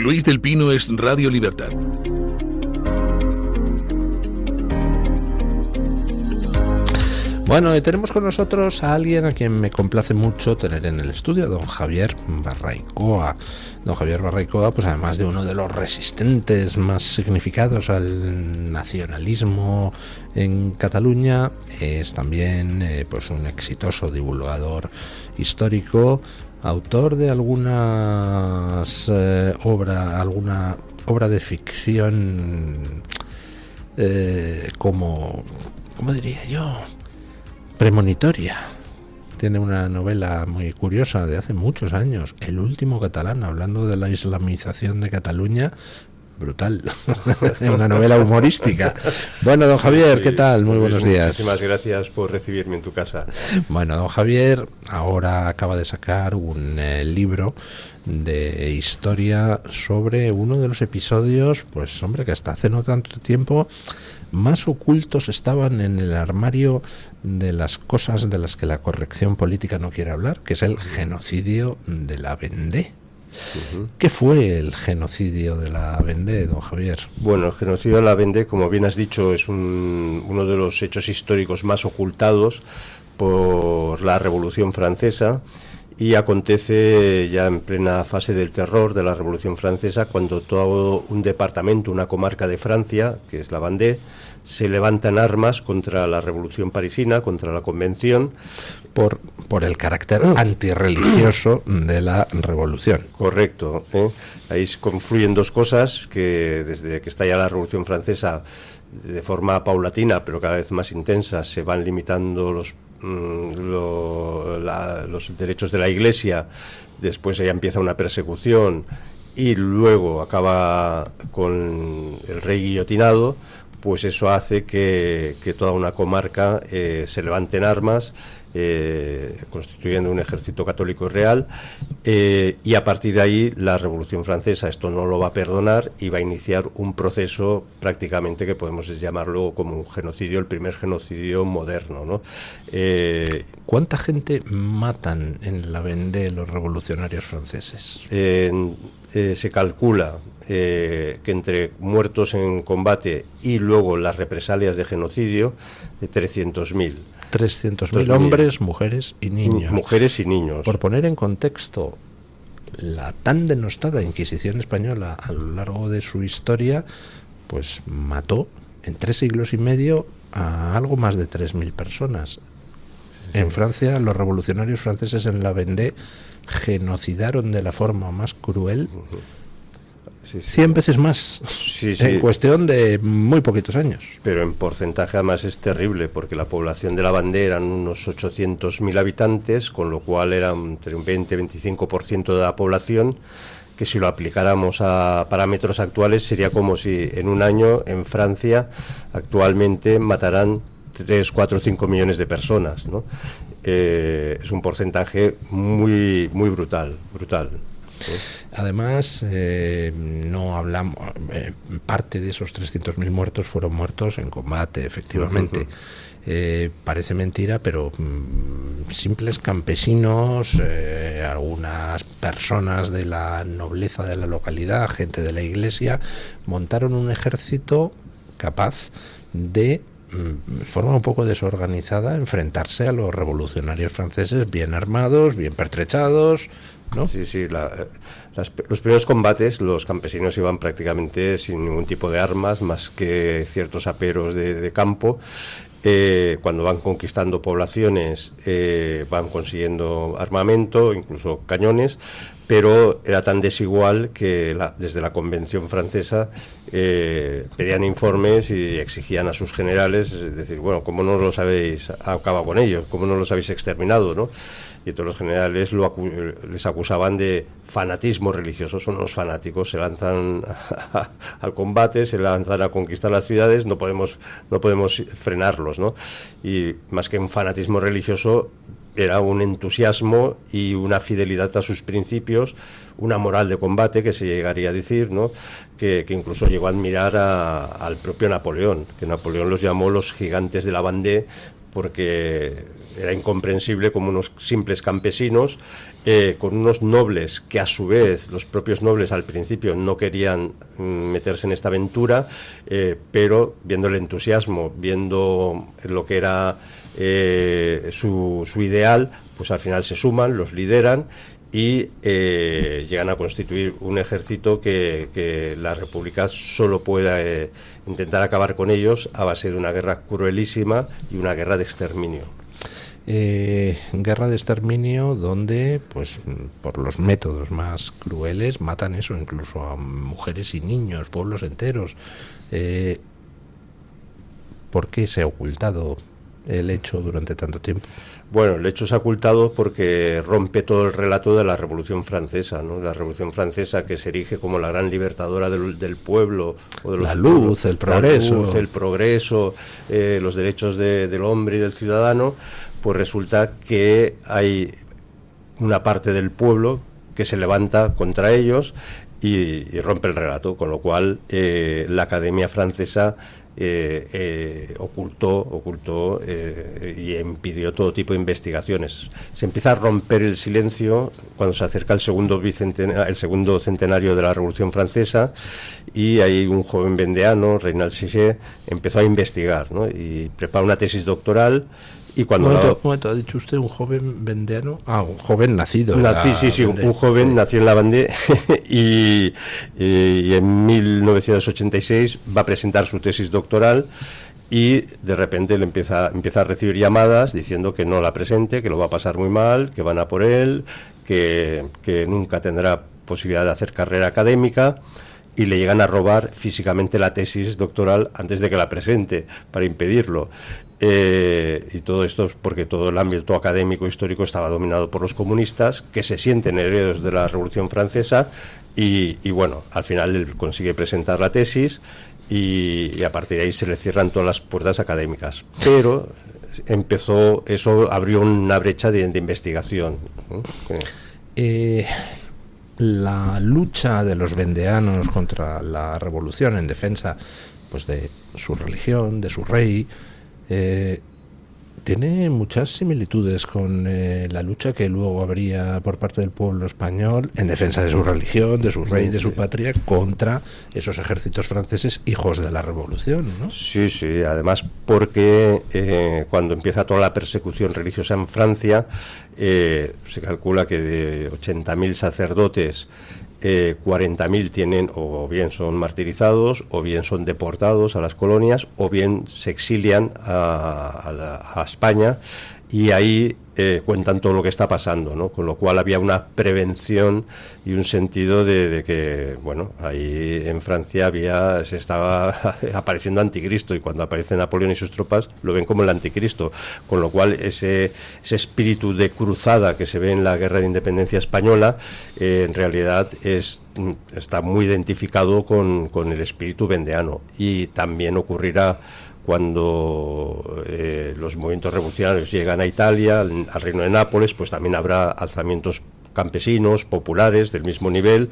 Luis del Pino es Radio Libertad. Bueno, tenemos con nosotros a alguien a quien me complace mucho tener en el estudio, don Javier Barraicoa. Don Javier Barraicoa, pues además de uno de los resistentes más significados al nacionalismo en Cataluña, es también pues un exitoso divulgador histórico, autor de alguna obra de ficción ¿cómo diría yo? Premonitoria. Tiene una novela muy curiosa de hace muchos años, El último catalán, hablando de la islamización de Cataluña. Brutal. Una novela humorística. Bueno, don Javier, ¿qué tal? Muy buenos días. Muchísimas gracias por recibirme en tu casa. Bueno, don Javier ahora acaba de sacar un libro de historia sobre uno de los episodios, pues hombre, que hasta hace no tanto tiempo más ocultos estaban en el armario de las cosas de las que la corrección política no quiere hablar, que es el genocidio de la Vendée. ¿Qué fue el genocidio de la Vendée, don Javier? Bueno, el genocidio de la Vendée, como bien has dicho, es uno de los hechos históricos más ocultados por la Revolución Francesa, y acontece ya en plena fase del terror de la Revolución Francesa, cuando todo un departamento, una comarca de Francia, que es la Vendée, se levanta en armas contra la Revolución Parisina, contra la Convención. Por el carácter antirreligioso de la revolución. Correcto. Ahí confluyen dos cosas, que desde que estalla la Revolución Francesa, de forma paulatina, pero cada vez más intensa, se van limitando los derechos de la Iglesia. Después ya empieza una persecución y luego acaba con el rey guillotinado. Pues eso hace que toda una comarca se levante en armas, constituyendo un ejército católico real, y a partir de ahí la Revolución Francesa esto no lo va a perdonar y va a iniciar un proceso prácticamente que podemos llamarlo como un genocidio, el primer genocidio moderno, ¿no? ¿Cuánta gente matan en la Vendée los revolucionarios franceses? Se calcula que entre muertos en combate y luego las represalias de genocidio, 300.000. 300.000 hombres, mujeres y niños. Mujeres y niños. Por poner en contexto, la tan denostada Inquisición española a lo largo de su historia, pues mató en 3 siglos y medio a algo más de 3.000 personas. En Francia, los revolucionarios franceses en la Vendée genocidaron de la forma más cruel 100 veces más en cuestión de muy poquitos años. Pero en porcentaje además es terrible, porque la población de la Vendée eran unos 800.000 habitantes, con lo cual era entre un 20-25% de la población, que si lo aplicáramos a parámetros actuales sería como si en un año en Francia actualmente matarán 3, 4, 5 millones de personas, ¿no? Es un porcentaje muy brutal. Además, no hablamos, parte de esos 300.000 muertos fueron muertos en combate, efectivamente. Parece mentira, pero simples campesinos, algunas personas de la nobleza de la localidad, gente de la iglesia, montaron un ejército capaz de forma un poco desorganizada enfrentarse a los revolucionarios franceses bien armados, bien pertrechados, ¿no? Sí, los primeros combates los campesinos iban prácticamente sin ningún tipo de armas, más que ciertos aperos de campo. Cuando van conquistando poblaciones van consiguiendo armamento, incluso cañones, pero era tan desigual que desde la Convención Francesa pedían informes y exigían a sus generales, es decir, bueno, ¿cómo no los habéis acabado con ellos? ¿Cómo no los habéis exterminado, no? Y todos los generales les acusaban de fanatismo religioso. Son unos fanáticos, se lanzan al combate, se lanzan a conquistar las ciudades, no podemos frenarlos, ¿no? Y más que un fanatismo religioso, era un entusiasmo y una fidelidad a sus principios, una moral de combate que se llegaría a decir, ¿no? Que incluso llegó a admirar al propio Napoleón, que Napoleón los llamó los gigantes de la Vendée, porque era incomprensible como unos simples campesinos, con unos nobles que a su vez los propios nobles al principio no querían meterse en esta aventura, pero viendo el entusiasmo, viendo lo que era su ideal, pues al final se suman, los lideran y llegan a constituir un ejército que la República solo pueda intentar acabar con ellos a base de una guerra cruelísima y una guerra de exterminio. Guerra de exterminio donde, pues, por los métodos más crueles matan eso, incluso a mujeres y niños, pueblos enteros. ¿Por qué se ha ocultado el hecho durante tanto tiempo? Bueno, el hecho se ha ocultado porque rompe todo el relato de la Revolución Francesa, ¿no? La Revolución Francesa, que se erige como la gran libertadora del pueblo, o de los la luz, el progreso, los derechos del hombre y del ciudadano. Pues resulta que hay una parte del pueblo que se levanta contra ellos y rompe el relato, con lo cual la Academia Francesa ocultó y impidió todo tipo de investigaciones. Se empieza a romper el silencio cuando se acerca el segundo centenario de la Revolución Francesa, y ahí un joven vendeano, Reynald Sichet, empezó a investigar, ¿no? Y prepara una tesis doctoral. Y cuando un momento, ha dicho usted un joven vendeano, un joven nacido. Un joven nació en la Vendée y en 1986 va a presentar su tesis doctoral, y de repente le empieza a recibir llamadas diciendo que no la presente, que lo va a pasar muy mal, que van a por él, que nunca tendrá posibilidad de hacer carrera académica, y le llegan a robar físicamente la tesis doctoral antes de que la presente, para impedirlo. Y todo esto es porque todo el ámbito académico histórico estaba dominado por los comunistas, que se sienten herederos de la Revolución Francesa, y bueno, al final él consigue presentar la tesis, y a partir de ahí se le cierran todas las puertas académicas. Pero abrió una brecha de investigación, ¿no? La lucha de los vendeanos contra la revolución en defensa, pues, de su religión, de su rey, tiene muchas similitudes con la lucha que luego habría por parte del pueblo español en defensa de su religión, de su rey, de su patria, contra esos ejércitos franceses hijos de la revolución, ¿no? Sí, además porque cuando empieza toda la persecución religiosa en Francia, se calcula que de 80.000 sacerdotes, 40.000 tienen, o bien son martirizados, o bien son deportados a las colonias, o bien se exilian a España, y ahí cuentan todo lo que está pasando, ¿no? Con lo cual había una prevención y un sentido de que, bueno, ahí en Francia se estaba apareciendo anticristo, y cuando aparece Napoleón y sus tropas lo ven como el anticristo, con lo cual ese espíritu de cruzada que se ve en la Guerra de Independencia Española en realidad está muy identificado con el espíritu vendeano. Y también ocurrirá cuando los movimientos revolucionarios llegan a Italia, al Reino de Nápoles, pues también habrá alzamientos campesinos, populares, del mismo nivel.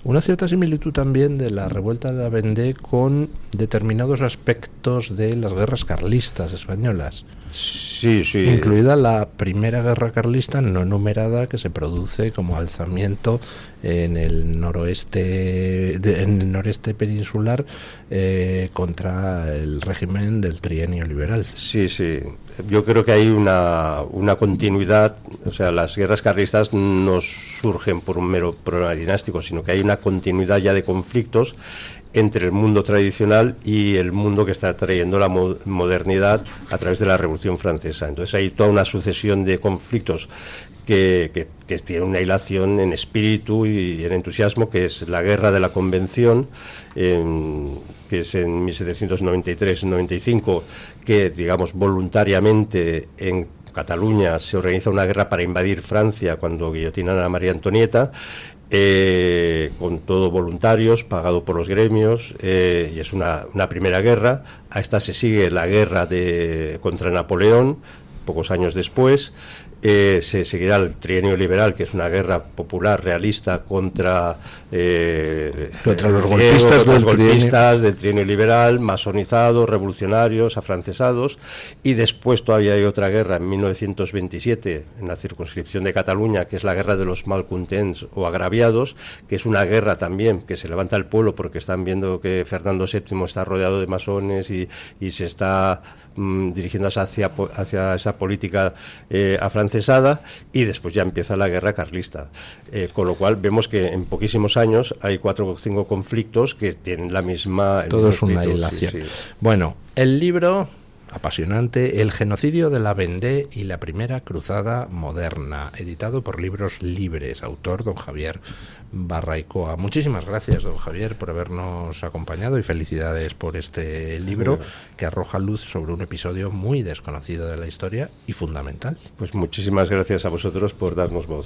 Una cierta similitud también de la revuelta de la Vendée con determinados aspectos de las guerras carlistas españolas. Sí. Incluida la primera guerra carlista no numerada, que se produce como alzamiento en el noreste peninsular contra el régimen del trienio liberal. Sí. Yo creo que hay una continuidad. O sea, las guerras carlistas no surgen por un mero problema dinástico, sino que hay una continuidad ya de conflictos entre el mundo tradicional y el mundo que está trayendo la modernidad a través de la Revolución Francesa. Entonces hay toda una sucesión de conflictos que tiene una hilación en espíritu y en entusiasmo, que es la Guerra de la Convención, que es en 1793-95, que, digamos, voluntariamente en Cataluña se organiza una guerra para invadir Francia cuando guillotinan a María Antonieta, con todo voluntarios, pagado por los gremios, y es una primera guerra. A esta se sigue la guerra contra Napoleón, pocos años después, se seguirá el trienio liberal, que es una guerra popular realista contra los golpistas del trienio liberal, masonizados, revolucionarios, afrancesados, y después todavía hay otra guerra en 1927 en la circunscripción de Cataluña, que es la guerra de los malcontents o agraviados, que es una guerra también que se levanta el pueblo porque están viendo que Fernando VII está rodeado de masones y se está dirigiendo hacia esa política afrancesada, y después ya empieza la guerra carlista, con lo cual vemos que en poquísimos años hay 4 o 5 conflictos que tienen la misma... Todo es una hilación. Sí. Bueno, el libro apasionante, El genocidio de la Vendée y la primera cruzada moderna, editado por Libros Libres, autor don Javier Barraicoa. Muchísimas gracias, don Javier, por habernos acompañado, y felicidades por este libro que arroja luz sobre un episodio muy desconocido de la historia y fundamental. Pues muchísimas gracias a vosotros por darnos voz.